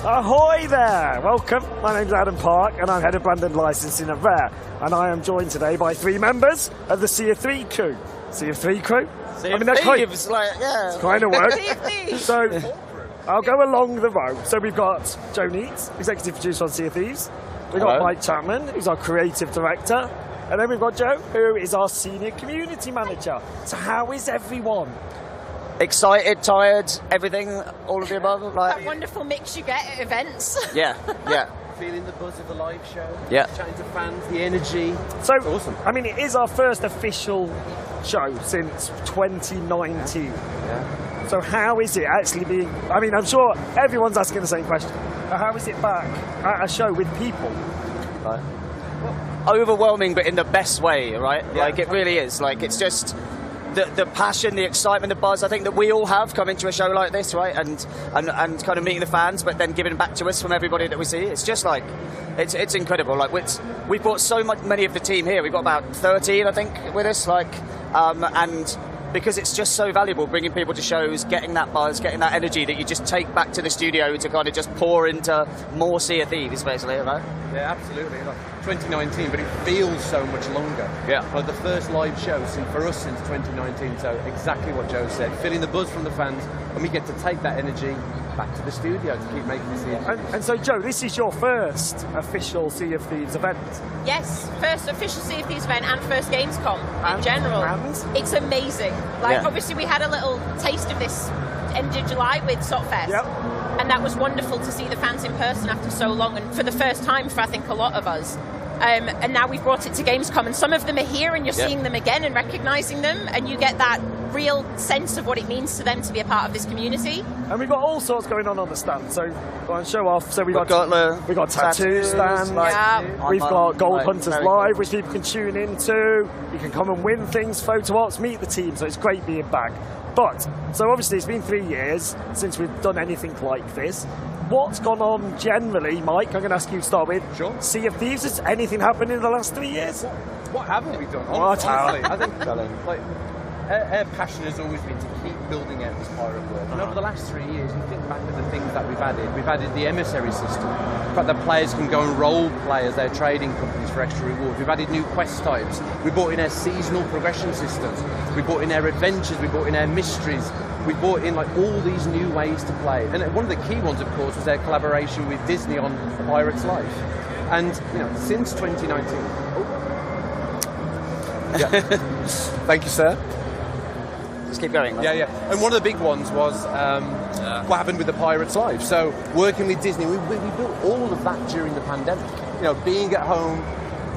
Ahoy there! Welcome. My name's Adam Park and I'm head of brand and licensing at Rare. And I am joined today by 3 members of the Sea of Thieves crew. Sea of Thieves crew? Sea of Thieves, yeah. Kind of work. So, I'll go along the row. So we've got Joe Neats, executive producer on Sea of Thieves. We've got Mike Chapman, who's our creative director. And then we've got Joe, who is our senior community manager. So how is everyone? Excited, tired, everything, all of the above. Like, that wonderful mix you get at events. Yeah, yeah. Feeling the buzz of the live show. Yeah. Chatting to fans, the energy. So, awesome. I mean, it is our first official show since 2019. Yeah. So how is it actually being... I mean, I'm sure everyone's asking the same question. How is it back at a show with people? Right. Overwhelming, but in the best way, right? Yeah. Like, it really is. Like, it's just... The passion, the excitement, the buzz, I think that we all have coming to a show like this, right? And kind of meeting the fans, but then giving back to us from everybody that we see. It's just like, it's incredible. Like, we've brought so many of the team here. We've got about 13, I think, with us. Like, and because it's just so valuable bringing people to shows, getting that buzz, getting that energy that you just take back to the studio to kind of just pour into more Sea of Thieves, basically, right? Yeah, absolutely. Like 2019, but it feels so much longer. Yeah. Like the first live show for us since 2019, so exactly what Joe said, feeling the buzz from the fans, and we get to take that energy back to the studio to keep making this. And so, Joe, this is your first official Sea of Thieves event. Yes, first official Sea of Thieves event and first Gamescom in general. And? It's amazing. Like, obviously, we had a little taste of this end of July with Sotfest. Yep. And that was wonderful to see the fans in person after so long, and for the first time for, I think, a lot of us. And now we've brought it to Gamescom, and some of them are here, and you're seeing them again and recognising them, and you get that real sense of what it means to them to be a part of this community. And we've got all sorts going on the stand, so go on, show off. So we've got tattoo stands, we've got Gold Hunters Live, which people can tune into. You can come and win things, photo ops, meet the team, so it's great being back. But, so obviously it's been 3 years since we've done anything like this. What's gone on generally, Mike? I'm going to ask you to start with. Sure. Sea of Thieves, has anything happened in the last 3 years? What haven't we done? Honestly, I think like, our passion has always been to keep building out this pirate world. And over the last 3 years, you think back to the things that we've added the emissary system. In fact, the players can go and role play as their trading companies for extra rewards. We've added new quest types. We brought in our seasonal progression systems. We brought in our adventures. We brought in our mysteries. We brought in like all these new ways to play. And one of the key ones, of course, was our collaboration with Disney on A Pirate's Life. And since 2019. Thank you, sir. Just keep going. Yeah. And one of the big ones was what happened with The Pirate's Life. So working with Disney, we built all of that during the pandemic. Being at home,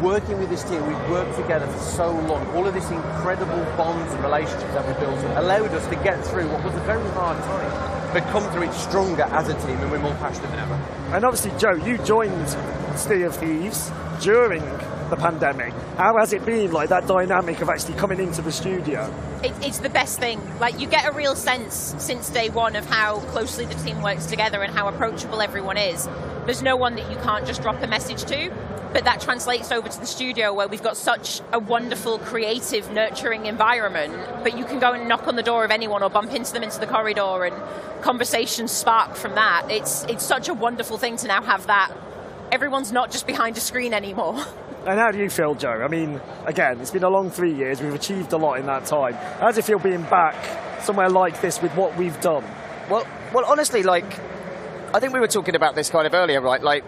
working with this team, we've worked together for so long. All of this incredible bonds and relationships that we built allowed us to get through what was a very hard time, but come through it stronger as a team, and we're more passionate than ever. And obviously, Joe, you joined Sea of Thieves during the pandemic. How has it been, like, that dynamic of actually coming into the studio? It's the best thing. Like, you get a real sense since day one of how closely the team works together and how approachable everyone is. There's no one that you can't just drop a message to, but that translates over to the studio where we've got such a wonderful, creative, nurturing environment, but you can go and knock on the door of anyone or bump into them into the corridor and conversations spark from that. It's such a wonderful thing to now have that. Everyone's not just behind a screen anymore. And how do you feel, Joe? I mean, again, it's been a long 3 years. We've achieved a lot in that time. How does it feel being back somewhere like this with what we've done? Well, honestly, like, I think we were talking about this kind of earlier, right? Like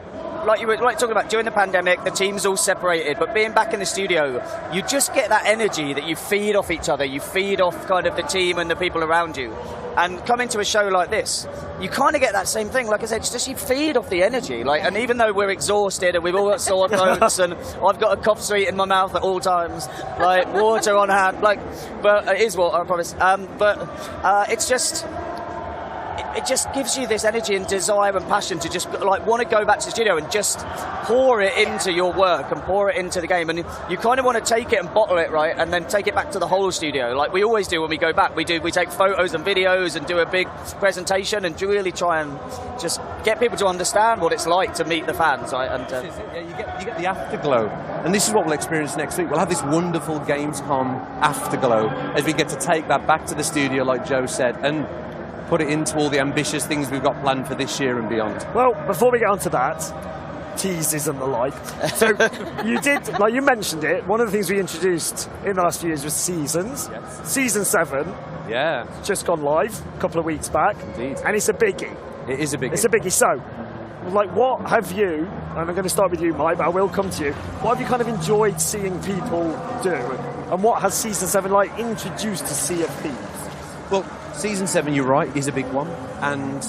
you were talking about during the pandemic, the team's all separated, but being back in the studio, you just get that energy that you feed off each other. You feed off kind of the team and the people around you. And coming to a show like this, you kind of get that same thing. Like I said, it's just you feed off the energy. Like, and even though we're exhausted and we've all got sore throats and I've got a cough sweet in my mouth at all times, like water on hand, like, but it is water, I promise. It's just. It just gives you this energy and desire and passion to just like want to go back to the studio and just pour it into your work and pour it into the game, and you kind of want to take it and bottle it, right, and then take it back to the whole studio like we always do when we go back. We take photos and videos and do a big presentation and really try and just get people to understand what it's like to meet the fans, right? And you get the afterglow, and this is what we'll experience next week. We'll have this wonderful Gamescom afterglow as we get to take that back to the studio, like Joe said, and put it into all the ambitious things we've got planned for this year and beyond. Well, before we get on to that, teases and the like. So you did, like you mentioned it, one of the things we introduced in the last few years was seasons. Yes. Season 7. Yeah. Just gone live a couple of weeks back. Indeed. And it's a biggie. It is a biggie. It's a biggie. So, like, what have you, and I'm going to start with you, Mike, but I will come to you, what have you kind of enjoyed seeing people do? And what has Season 7, like, introduced to Sea of Thieves? Well, Season 7, you're right, is a big one. And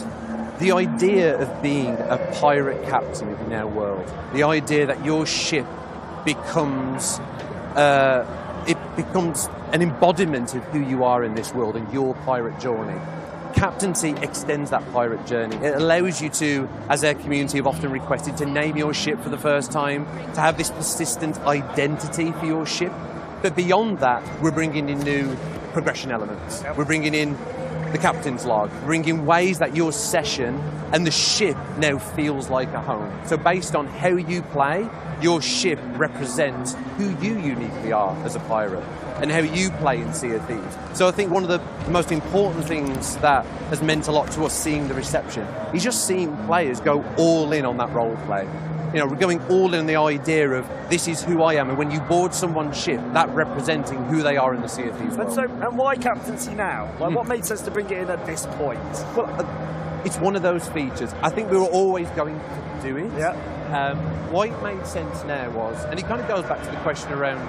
the idea of being a pirate captain in our world, the idea that your ship becomes an embodiment of who you are in this world and your pirate journey. Captaincy extends that pirate journey. It allows you to, as our community have often requested, to name your ship for the first time, to have this persistent identity for your ship. But beyond that, we're bringing in new progression elements. We're bringing in the captain's log, bringing ways that your session and the ship now feels like a home. So based on how you play, your ship represents who you uniquely are as a pirate and how you play in Sea of Thieves. So I think one of the most important things that has meant a lot to us seeing the reception is just seeing players go all in on that role play. You know, we're going all in the idea of this is who I am, and when you board someone's ship, that representing who they are in the Sea of Thieves world. And why Captaincy now? Like, what made sense to bring it in at this point? Well, it's one of those features. I think we were always going to do it. Yeah. Why it made sense now was, and it kind of goes back to the question around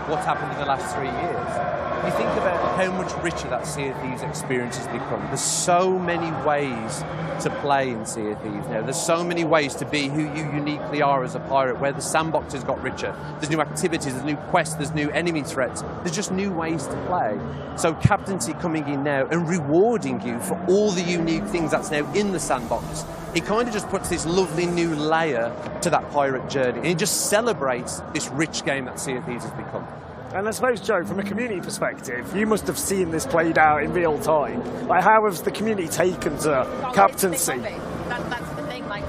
what's happened in the last 3 years. You think about how much richer that Sea of Thieves experience has become. There's so many ways to play in Sea of Thieves now. There's so many ways to be who you uniquely are as a pirate, where the sandbox has got richer. There's new activities, there's new quests, there's new enemy threats. There's just new ways to play. So Captaincy coming in now and rewarding you for all the unique things that's now in the sandbox, it kind of just puts this lovely new layer to that pirate journey, and it just celebrates this rich game that Sea of Thieves has become. And I suppose, Joe, from a community perspective, you must have seen this played out in real time. Like, how has the community taken to Captaincy? That's the thing. Like,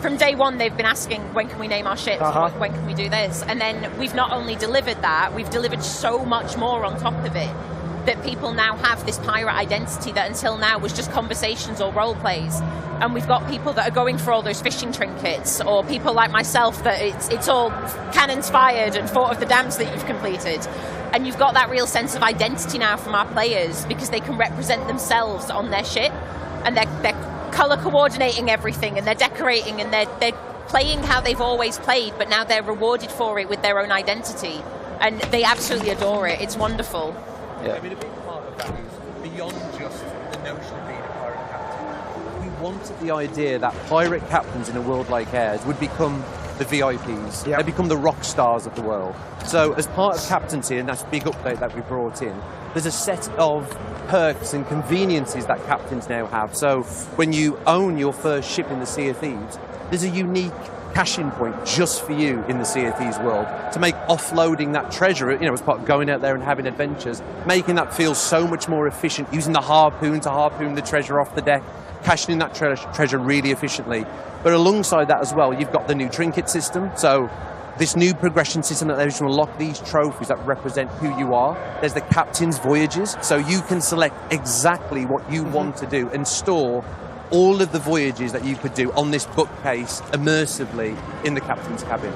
from day one, they've been asking, when can we name our ships? When can we do this? And then we've not only delivered that, we've delivered so much more on top of it, that people now have this pirate identity that until now was just conversations or role plays. And we've got people that are going for all those fishing trinkets, or people like myself that it's all cannons fired and fought of the dams that you've completed. And you've got that real sense of identity now from our players, because they can represent themselves on their ship, and they're colour coordinating everything, and they're decorating, and they're playing how they've always played, but now they're rewarded for it with their own identity. And they absolutely adore it. It's wonderful. Yeah. I mean, a big part of that is beyond just the notion of being a pirate captain. We wanted the idea that pirate captains in a world like ours would become the VIPs. Yep. They become the rock stars of the world. So as part of Captaincy, and that's a big update that we brought in, there's a set of perks and conveniences that captains now have. So when you own your first ship in the Sea of Thieves, there's a unique cash-in point just for you in the Sea of Thieves world to make offloading that treasure, you know, as part of going out there and having adventures, making that feel so much more efficient, using the harpoon to harpoon the treasure off the deck, cashing in that treasure really efficiently. But alongside that as well, you've got the new trinket system. So this new progression system that allows you to unlock these trophies that represent who you are. There's the captain's voyages, so you can select exactly what you want to do and store all of the voyages that you could do on this bookcase immersively in the captain's cabin.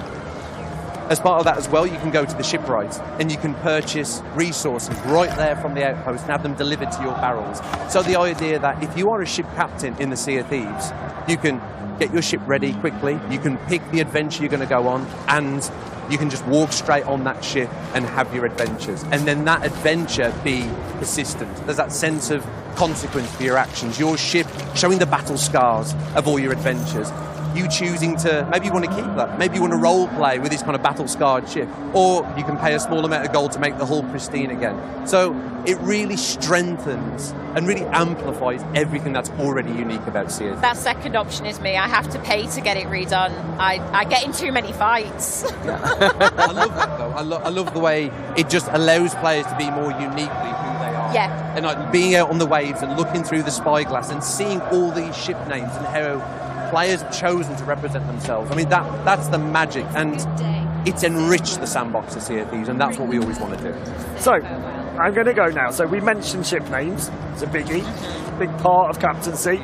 As part of that as well, you can go to the shipwright and you can purchase resources right there from the outpost and have them delivered to your barrels. So the idea that if you are a ship captain in the Sea of Thieves, you can get your ship ready quickly, you can pick the adventure you're going to go on, and you can just walk straight on that ship and have your adventures. And then that adventure be persistent. There's that sense of consequence for your actions. Your ship showing the battle scars of all your adventures. You choosing to, maybe you want to keep that. Maybe you want to role play with this kind of battle-scarred ship. Or you can pay a small amount of gold to make the hull pristine again. So it really strengthens and really amplifies everything that's already unique about Sea of Thieves. That second option is me. I have to pay to get it redone. I get in too many fights. Yeah. I love that though. I love the way it just allows players to be more uniquely who they are. Yeah. And like being out on the waves and looking through the spyglass and seeing all these ship names and how players have chosen to represent themselves. I mean, that's the magic, and it's enriched the sandbox of Sea of Thieves, and that's what we always want to do. So, I'm going to go now. So we mentioned ship names. It's a biggie. big part of Captaincy.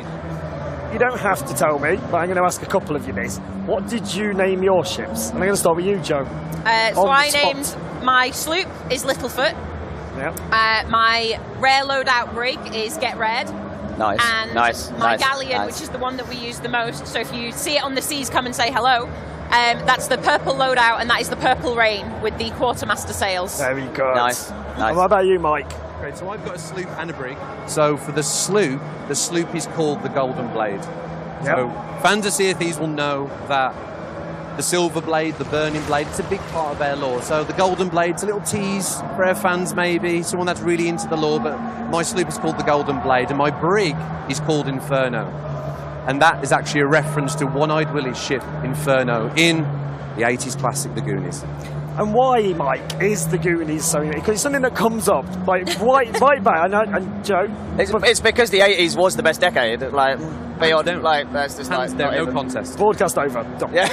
You don't have to tell me, but I'm going to ask a couple of you this. What did you name your ships? And I'm going to start with you, Joe. So I named my sloop is Littlefoot. Yeah. My rare loadout brig is Get Red. Nice. And my galleon, which is the one that we use the most. So if you see it on the seas, come and say hello. That's the purple loadout, and that is the Purple Rain with the quartermaster sails. Very good. Nice. And what about you, Mike? Okay, so I've got a sloop and a brig. So for the sloop is called the Golden Blade. Yep. So fans of Sea of Thieves will know that the Silver Blade, the Burning Blade, it's a big part of their lore. So the Golden Blade's a little tease for our fans, maybe, someone that's really into the lore, but my sloop is called the Golden Blade, and my brig is called Inferno. And that is actually a reference to One-Eyed Willie's ship, Inferno, in the 80s classic, The Goonies. And why, Mike, is the Goonies so unique? Because it's something that comes up, like, right back. And Joe? It's because the 80s was the best decade. Like, beyond, like, that's just Hands like, down, not no even... contest. Broadcast over. Yeah.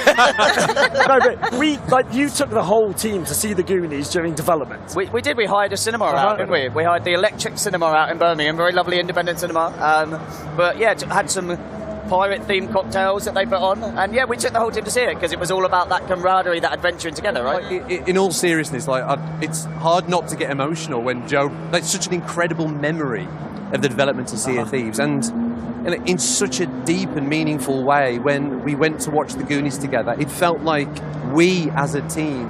No, but you took the whole team to see the Goonies during development. We did. We hired a cinema out, didn't we? We hired the Electric Cinema out in Birmingham, very lovely independent cinema. But yeah, had some pirate-themed cocktails that they put on, and yeah, we took the whole team to see it because it was all about that camaraderie, that adventuring together, right? Like, in all seriousness, like it's hard not to get emotional when Joe. Like, such an incredible memory of the development of Sea of Thieves, and in such a deep and meaningful way. When we went to watch the Goonies together, it felt like we, as a team,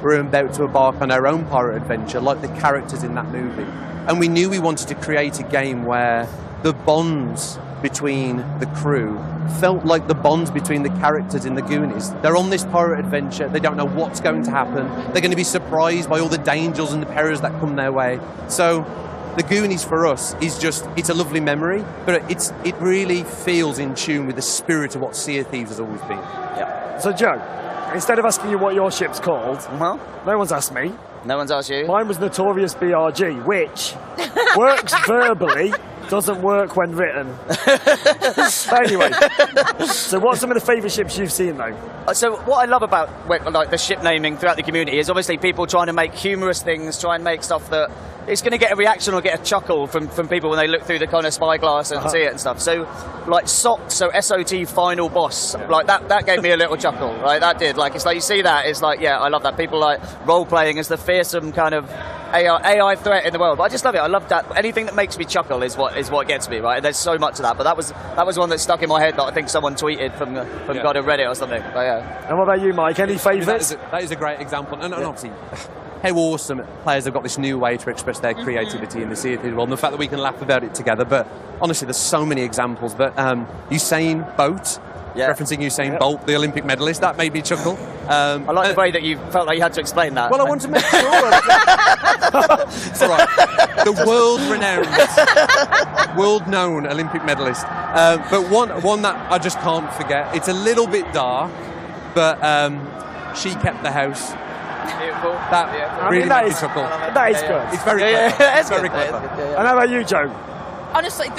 were about to embark on our own pirate adventure, like the characters in that movie. And we knew we wanted to create a game where the bonds between the crew felt like the bonds between the characters in the Goonies. They're on this pirate adventure, they don't know what's going to happen, they're going to be surprised by all the dangers and the perils that come their way. So the Goonies for us is just, it's a lovely memory, but it really feels in tune with the spirit of what Sea of Thieves has always been. Yeah. So Joe, instead of asking you what your ship's called, no one's asked me. No one's asked you. Mine was Notorious B.R.G., which works verbally, doesn't work when written. Anyway, so what's some of the favourite ships you've seen, though? So what I love about like the ship naming throughout the community is obviously people trying to make humorous things, try and make stuff that it's going to get a reaction or get a chuckle from people when they look through the kind of spyglass and see it and stuff. So like SOT, so SOT Final Boss, like that gave me a little chuckle, right? That did. Like, it's like you see that, it's like, yeah, I love that. People like role-playing as the fearsome kind of AI threat in the world. But I just love it. I love that. Anything that makes me chuckle is what gets me, right? And there's so much of that. But that was one that stuck in my head that I think someone tweeted from God of Reddit or something. But yeah. And what about you, Mike? Any favourites? That is a great example. And obviously, how awesome players have got this new way to express their creativity in the Sea of Thieves world, and the fact that we can laugh about it together. But honestly, there's so many examples. But Usain Bolt, referencing Usain Bolt, the Olympic medalist, that made me chuckle. I like the way that you felt like you had to explain that. Well, I want to make sure. It's all right. The world-known Olympic medalist. But one that I just can't forget. It's a little bit dark, but she kept the house. Beautiful. That really made me chuckle. That is good. It's very clever. It's very clever. And how about you, Joe? Honestly,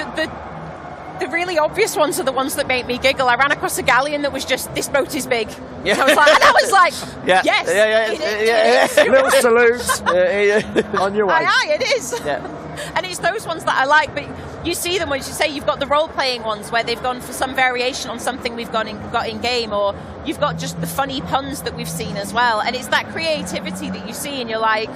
the really obvious ones are the ones that make me giggle. I ran across a galleon that was just, this boat is big. Yeah. I was like, yes, it is. Little salute on your way. Aye, it is. Yeah. And it's those ones that I like, but you see them when you say you've got the role-playing ones where they've gone for some variation on something we've got in game, or you've got just the funny puns that we've seen as well. And it's that creativity that you see, and you're like,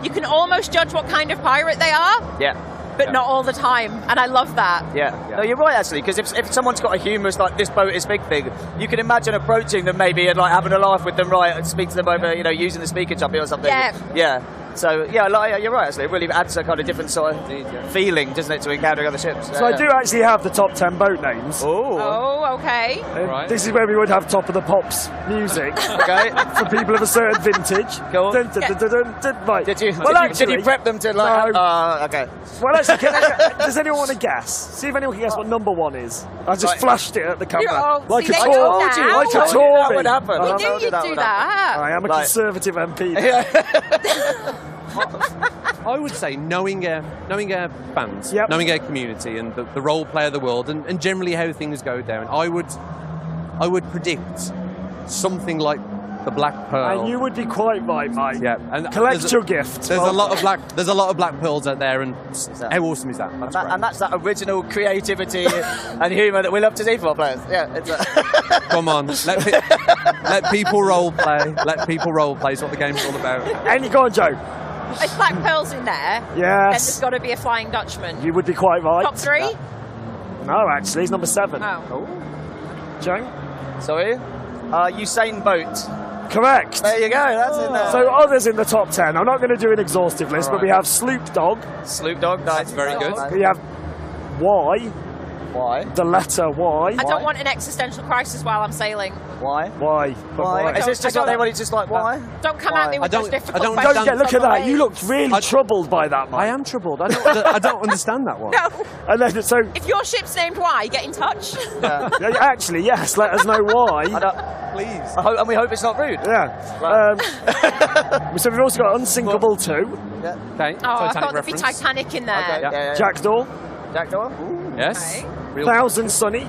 you can almost judge what kind of pirate they are. Yeah. But not all the time, and I love that. Yeah. No, you're right, actually, because if someone's got a humorous, like, this boat is big thing, you can imagine approaching them maybe and, like, having a laugh with them, right, and speak to them over, using the speaker choppy or something. Yeah. So, yeah, you're right, actually. It really adds a kind of different sort of feeling, doesn't it, to encountering other ships. So I do actually have the top 10 boat names. Oh, okay. Right. This is where we would have Top of the Pops music. Okay. For people of a certain vintage. Go on. Right. Did you prep them to, like... No. Okay. Well, actually, does anyone want to guess? See if anyone can guess what number one is. I just flashed it at the camera. Like a Tory. Like a Tory. That would happen. We knew you'd do that. I am a Conservative MP. I would say knowing our fans, knowing our community and the role play of the world, and generally how things go down, I would predict something like The Black Pearl. And you would be quite right, Mike. Yeah, and collect your gift. There's a lot of black pearls out there, and how awesome is that? And that's that original creativity and humour that we love to see from our players. Yeah, it's come on, let people role play. Let people role play. Is what the game's all about. And you go on, Joe. If Black Pearl's in there, then Yes. there's got to be a Flying Dutchman. You would be quite right. Top 3? No, actually, he's number 7. Oh. Joe? Sorry? Usain Bolt. Correct. There you go, that's in there. So others in the top 10. I'm not going to do an exhaustive list, but we have Sloop Dog. Sloop Dog, nice. Very good. We have Y. Why? The letter Y. I don't want an existential crisis while I'm sailing. Why? Why? But Why? why? Is this just what they wanted, just like, why? Don't come at me with those difficult don't questions. Don't look at on the that. You way. looked really troubled by that, Mike. I am troubled. I don't understand that one. No. And then, so, If your ship's named Y, get in touch. Yeah. yeah, actually, yes, let us know why. Please. And we hope it's not rude. Yeah. So we've also got Unsinkable 2. Yeah. Okay. Oh, I Titanic thought there'd be reference. Titanic in there. Okay, yeah. Jackdaw. Jackdaw? Yes. Okay. Real- Thousand Sunny.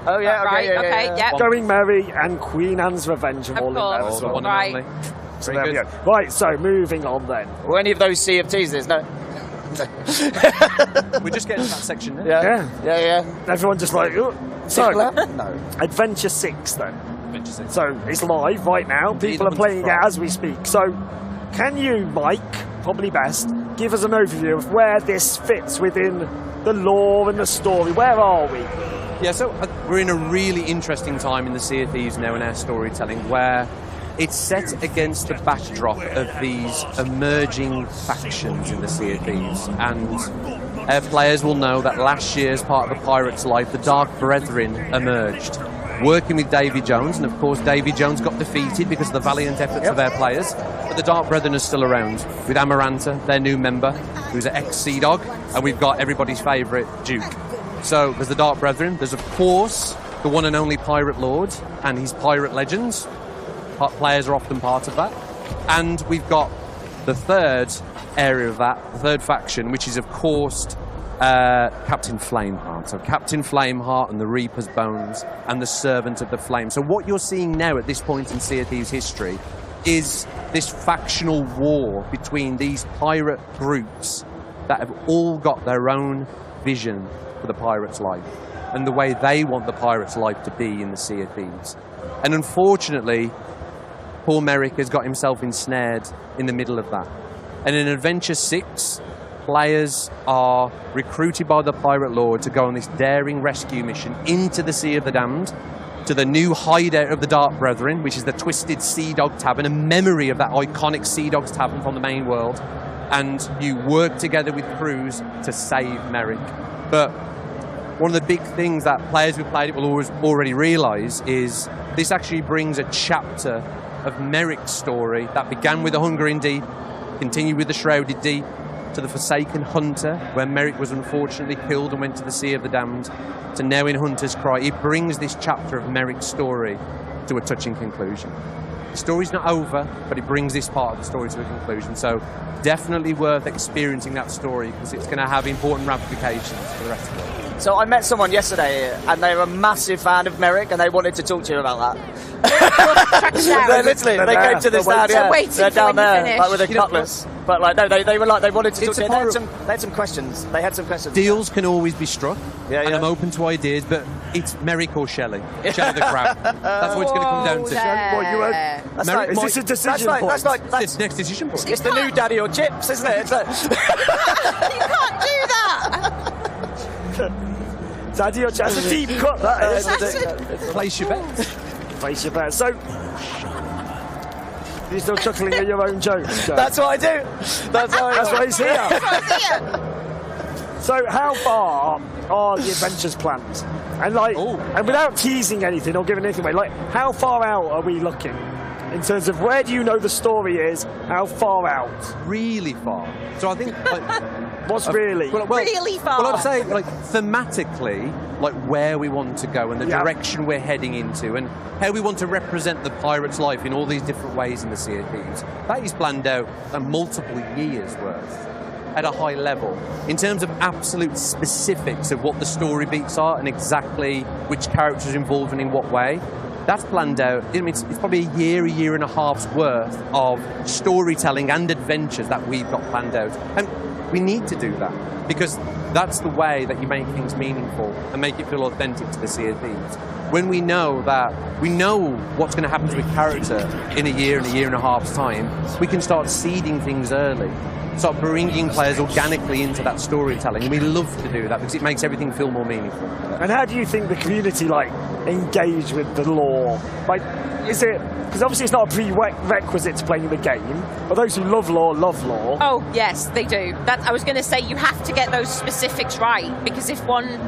Oh, yeah, okay, Right, okay, yeah. Going Merry and Queen Anne's Revenge have Of all in there course. as the well. one Right. and only. So Very there we good. go. Right, so moving on then. Were any of those Sea of Thieves? No. We're just getting to that section now. Yeah. Everyone just like, "Ugh." So, No. Adventure 6 then. Adventure 6. So it's live right now. People are playing it as we speak. So can you, Mike, probably best, give us an overview of where this fits within the lore and the story? Where are we? Yeah, so we're in a really interesting time in the Sea of Thieves now in our storytelling, where it's set against the backdrop of these emerging factions in the Sea of Thieves. And our players will know that last year, as part of the Pirates' life, the Dark Brethren emerged, working with Davy Jones. And of course, Davy Jones got defeated because of the valiant efforts of our players. But the Dark Brethren are still around, with Amaranta, their new member, who's an ex-Sea Dog, and we've got everybody's favourite, Duke. So there's the Dark Brethren. There's, of course, the one and only Pirate Lord and his pirate legends. Players are often part of that. And we've got the third area of that, the third faction, which is, of course, Captain Flameheart. So Captain Flameheart and the Reaper's Bones and the Servant of the Flame. So what you're seeing now at this point in Sea of Thieves history is this factional war between these pirate groups that have all got their own vision for the pirate's life and the way they want the pirate's life to be in the Sea of Thieves. And unfortunately, poor Merrick has got himself ensnared in the middle of that. And in Adventure 6, players are recruited by the Pirate Lord to go on this daring rescue mission into the Sea of the Damned, to the new hideout of the Dark Brethren, which is the Twisted Sea Dog Tavern, a memory of that iconic Sea Dogs Tavern from the main world. And you work together with crews to save Merrick. But one of the big things that players who played it will always already realise is this actually brings a chapter of Merrick's story that began with the Hungering Deep, continued with the Shrouded Deep, to the Forsaken Hunter, where Merrick was unfortunately killed and went to the Sea of the Damned, to now in Hunter's Cry. It brings this chapter of Merrick's story to a touching conclusion. The story's not over, but it brings this part of the story to a conclusion. So definitely worth experiencing that story, because it's going to have important ramifications for the rest of the world. So I met someone yesterday, and they were a massive fan of Merrick, and they wanted to talk to you about that. They came to the stand, they're down there, like with a cutlass. But like, no, they were like, they wanted to talk to you. They had some questions. They had some questions. Deals can always be struck, and I'm open to ideas, but it's Merrick or Shelley. Shelley the Crab. That's what it's going to come down to. Is this a decision point? That's next decision point. It's the new Daddy or Chips, isn't it? You can't do that! Daddy or Chips? That's a deep cut, that is. Place your bets. Place your bets. So, you're still chuckling at your own jokes, Joe? That's what I do. That's why he's here. So how far are the adventures planned? And and without teasing anything or giving anything away, like how far out are we looking? In terms of where do you know the story is, how far out? Really far. So I think... What's really? Really far. Well, I'd say, thematically, where we want to go and the direction we're heading into and how we want to represent the pirate's life in all these different ways in the Sea of Thieves. That is planned out multiple years' worth at a high level. In terms of absolute specifics of what the story beats are and exactly which characters are involved and in what way, That's planned out. I mean, it's probably a year and a half's worth of storytelling and adventures that we've got planned out. And we need to do that, because that's the way that you make things meaningful and make it feel authentic to the Sea of Thieves. When we know what's going to happen to a character in a year and a half's time, we can start seeding things early. Start bringing players organically into that storytelling, and we love to do that because it makes everything feel more meaningful. And how do you think the community engage with the lore? Is it, because obviously it's not a prerequisite to playing the game, but those who love lore. Oh yes, they do. I was going to say, you have to get those specifics right, because if one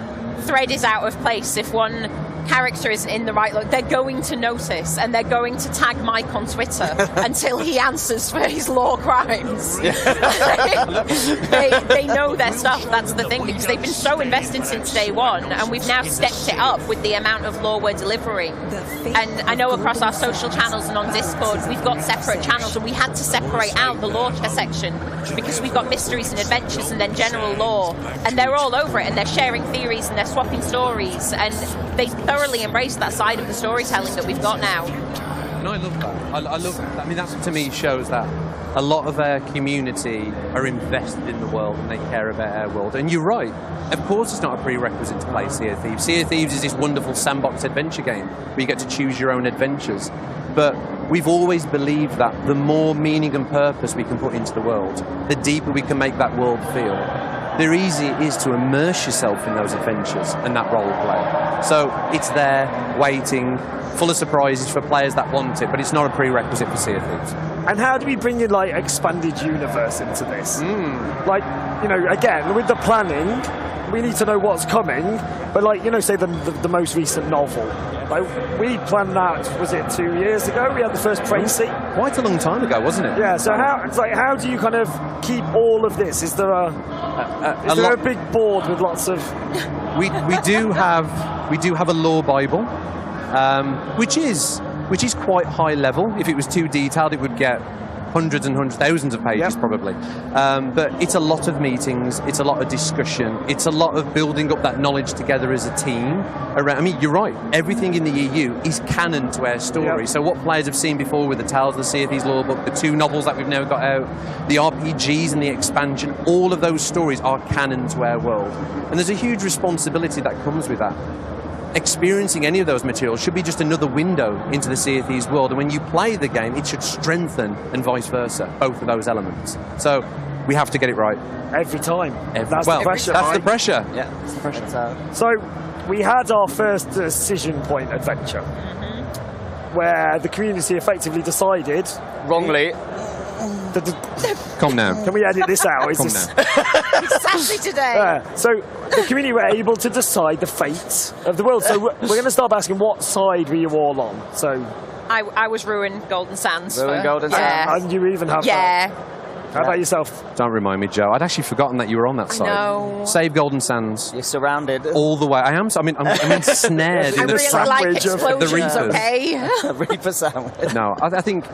thread is out of place, if one character isn't in the right look, they're going to notice, and they're going to tag Mike on Twitter until he answers for his lore crimes. they know their stuff, that's the thing, because they've been so invested since day one, and we've now stepped it up with the amount of lore we're delivering. And I know across our social channels and on Discord, we've got separate channels, and we had to separate out the lore section, because we've got mysteries and adventures and then general lore, and they're all over it, and they're sharing theories and they're swapping stories, and they thoroughly embrace that side of the storytelling that we've got now. And I love that. I love that. I mean, that to me shows that a lot of our community are invested in the world and they care about our world. And you're right. Of course it's not a prerequisite to play Sea of Thieves. Sea of Thieves is this wonderful sandbox adventure game where you get to choose your own adventures. But we've always believed that the more meaning and purpose we can put into the world, the deeper we can make that world feel, the easier it is to immerse yourself in those adventures and that role play. So it's there, waiting, full of surprises for players that want it, but it's not a prerequisite for Sea of Thieves. And how do we bring in expanded universe into this? Again, with the planning, we need to know what's coming, but say the most recent novel. We planned that, was it 2 years ago? We had the first Tracy. Quite a long time ago, wasn't it? Yeah, so how do you kind of keep all of this? Is there a big board with lots of... We do have a lore Bible, which is quite high level. If it was too detailed, it would get hundreds and thousands of pages, probably. But it's a lot of meetings, it's a lot of discussion, it's a lot of building up that knowledge together as a team. I mean, you're right, everything in the EU is canon to our story. So what players have seen before with the Tales of the Sea of Thieves lore book, the 2 novels that we've now got out, the RPGs and the expansion, all of those stories are canon to our world. And there's a huge responsibility that comes with that. Experiencing any of those materials should be just another window into the Sea of Thieves world, and when you play the game, it should strengthen and vice versa, both of those elements. So we have to get it right. Every time. That's the pressure. That's the pressure. Yeah, that's the pressure. So we had our first decision point adventure, where the community effectively decided... Wrongly. Calm down. Can we edit this out? It's Saturday today. So the community were able to decide the fate of the world. So we're going to start by asking, what side were you all on? So I was Ruin Golden Sands. Golden Sands. And you even have that. How about yourself? Don't remind me, Joe. I'd actually forgotten that you were on that side. No. Save Golden Sands. You're surrounded. All the way. I am. I'm ensnared in the really like sandwich the Reapers. Okay. A Reaper sandwich. No, I think...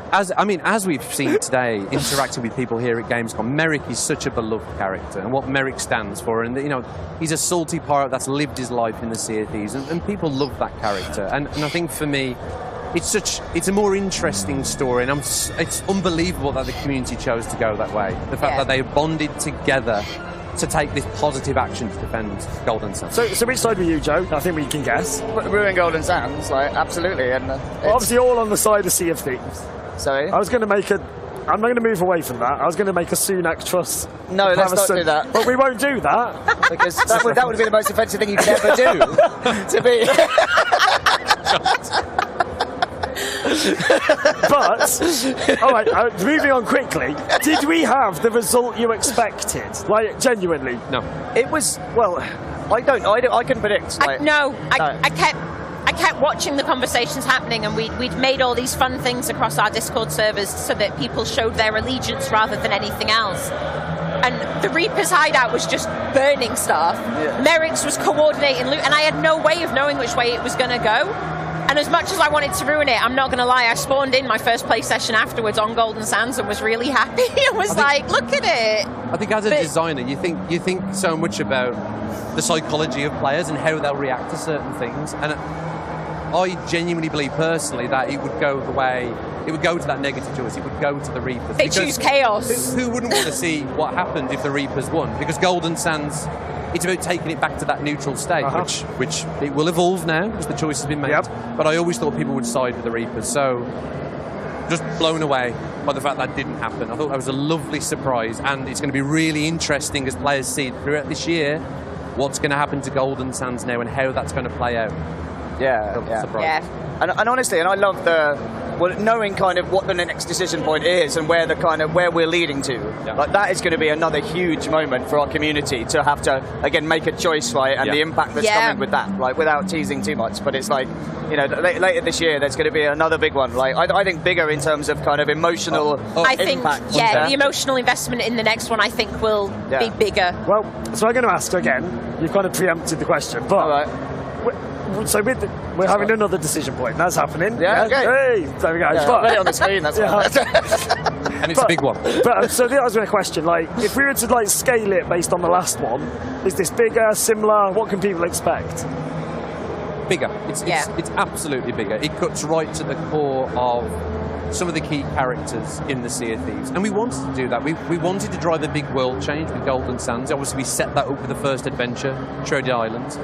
As we've seen today, interacting with people here at Gamescom, Merrick is such a beloved character, and what Merrick stands for, and he's a salty pirate that's lived his life in the Sea of Thieves, and people love that character. And I think for me, it's a more interesting story, and it's unbelievable that the community chose to go that way. The fact that they bonded together to take this positive action to defend Golden Sands. So which side were you, Joe? I think we can guess. Ruin Golden Sands, absolutely. And obviously all on the side of Sea of Thieves. Sorry? I'm going to move away from that. I was going to make a Sunak trust. No, let's not do that. But we won't do that. Because that would be the most offensive thing you could ever do. To be... But, all right, moving on quickly, did we have the result you expected? Genuinely? No. It was, I couldn't predict. I kept watching the conversations happening, and we'd made all these fun things across our Discord servers so that people showed their allegiance rather than anything else. And the Reaper's hideout was just burning stuff. Yeah. Merrick's was coordinating loot, and I had no way of knowing which way it was going to go. And as much as I wanted to ruin it, I'm not going to lie, I spawned in my first play session afterwards on Golden Sands and was really happy. I was look at it. I think as a designer, you think so much about the psychology of players and how they'll react to certain things. And I genuinely believe personally that it would go the way, it would go to that negative choice, it would go to the Reapers. They choose chaos. Who wouldn't want to see what happened if the Reapers won? Because Golden Sands, it's about taking it back to that neutral state, which it will evolve now because the choice has been made. But I always thought people would side with the Reapers, so just blown away by the fact that didn't happen. I thought that was a lovely surprise, and it's going to be really interesting as players see throughout this year what's going to happen to Golden Sands now and how that's going to play out. And honestly, and I love knowing kind of what the next decision point is and where we're leading to. Like that is going to be another huge moment for our community to have to again make a choice, right? And the impact that's coming with that, like without teasing too much. But it's like, you know, later this year there's going to be another big one. Like I think bigger in terms of kind of emotional impact. The emotional investment in the next one I think will be bigger. Well, so I'm going to ask again. You've kind of preempted the question, but. So we're having another decision point. That's happening. Okay. Hey, there we go. I've got it on the screen. That's and it's a big one. But so that was my question. Like, if we were to like scale it based on the last one, is this bigger, similar? What can people expect? Bigger. It's absolutely bigger. It cuts right to the core of some of the key characters in the Sea of Thieves. And we wanted to do that. We wanted to drive a big world change with Golden Sands. Obviously, we set that up with the first adventure, Treasure Island.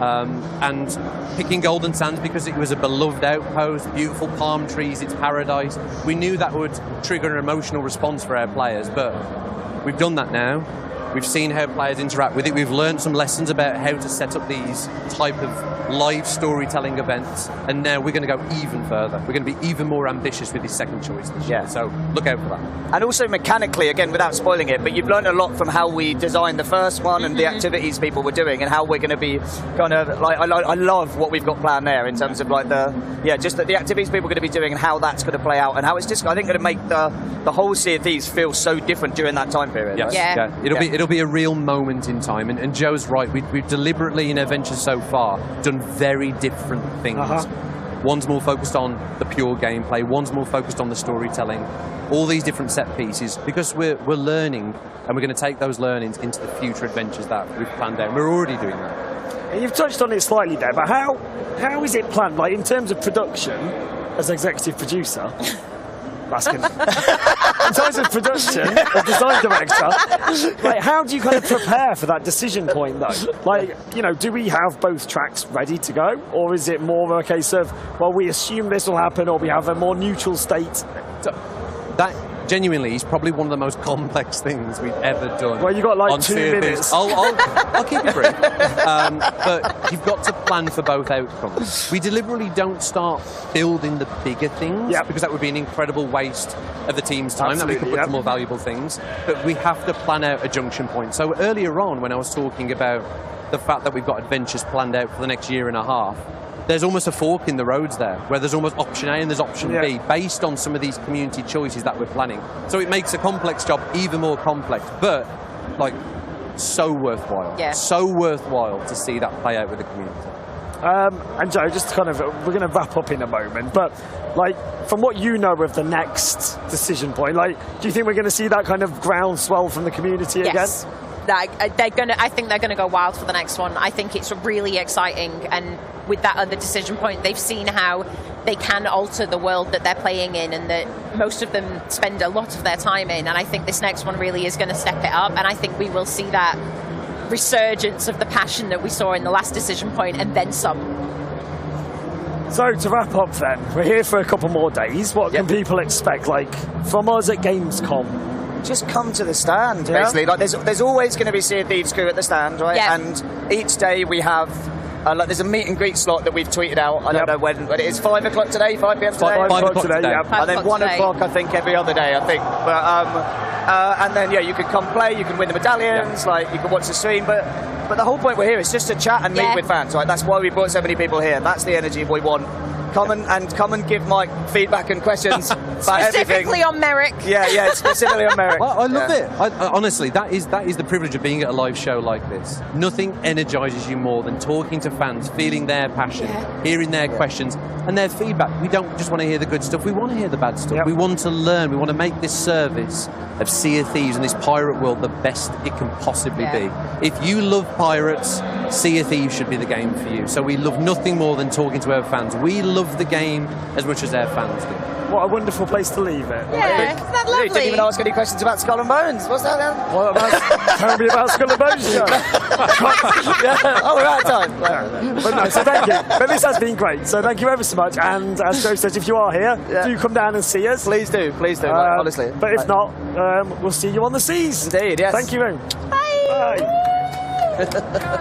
And picking Golden Sands because it was a beloved outpost, beautiful palm trees, it's paradise. We knew that would trigger an emotional response for our players, but we've done that now. We've seen how players interact with it. We've learned some lessons about how to set up these type of live storytelling events, and now we're going to go even further. We're going to be even more ambitious with this second choice this year, so look out for that. And also mechanically, again, without spoiling it, but you've learned a lot from how we designed the first one and the activities people were doing and how we're going to be kind of, like, I love what we've got planned there in terms of like the activities people are going to be doing and how that's going to play out and how it's just, I think, going to make the whole Sea of Thieves feel so different during that time period. It'll be a real moment in time, and Joe's right. We've deliberately in Adventures so far done very different things. One's more focused on the pure gameplay, one's more focused on the storytelling, all these different set pieces, because we're learning, and we're going to take those learnings into the future adventures that we've planned out. We're already doing that. And you've touched on it slightly there, but how is it planned? Like in terms of production, as executive producer. In terms of production, as design director, like how do you kind of prepare for that decision point though? Like, you know, do we have both tracks ready to go, or is it more a case of, well, we assume this will happen, or we have a more neutral state? So, that genuinely is probably one of the most complex things we've ever done. Well, you got like 2 minutes. I'll keep it brief. But you've got to plan for both outcomes. We deliberately don't start building the bigger things because that would be an incredible waste of the team's time. That we could put to more valuable things. But we have to plan out a junction point. So earlier on, when I was talking about the fact that we've got adventures planned out for the next year and a half, there's almost a fork in the roads there, where there's almost option A and there's option B, based on some of these community choices that we're planning. So it makes a complex job even more complex, but like so worthwhile. So worthwhile to see that play out with the community. And Joe, just kind of, we're going to wrap up in a moment, but like from what you know of the next decision point, like do you think we're going to see that kind of groundswell from the community again? I think they're gonna go wild for the next one. I think it's really exciting, and with that other decision point, they've seen how they can alter the world that they're playing in, and that most of them spend a lot of their time in. And I think this next one really is going to step it up, and I think we will see that resurgence of the passion that we saw in the last decision point, and then some. So to wrap up, then, we're here for a couple more days. What can people expect, like from us at Gamescom? Just come to the stand, basically. Like there's always going to be Sea of Thieves crew at the stand, right? And each day we have like there's a meet and greet slot that we've tweeted out. I don't know when, but it is 5 o'clock today, 5 p.m. today. 5 o'clock today, and then 1 o'clock, I think, every other day, I think. But and then you can come play, you can win the medallions, like you can watch the stream, but the whole point we're here is just to chat and meet with fans, right? That's why we brought so many people here. That's the energy we want. Come and give Mike feedback and questions about specifically everything. On Merrick. Yeah, specifically on Merrick. Well, I love it. Honestly, that is the privilege of being at a live show like this. Nothing energises you more than talking to fans, feeling their passion, hearing their questions and their feedback. We don't just want to hear the good stuff. We want to hear the bad stuff. We want to learn. We want to make this service of Sea of Thieves and this pirate world the best it can possibly be. If you love pirates, Sea of Thieves should be the game for you. So we love nothing more than talking to our fans. We love the game as much as our fans do. What a wonderful place to leave it. Yeah, isn't that lovely? You didn't even ask any questions about Skull and Bones. What's that then? What about, tell me about Skull and Bones show. Oh, we're out of time. But no, so thank you. But this has been great. So thank you ever so much. And as Joe says, if you are here, do come down and see us. Please do, honestly. But if not, we'll see you on the seas. Indeed, yes. Thank you. Bye. Bye.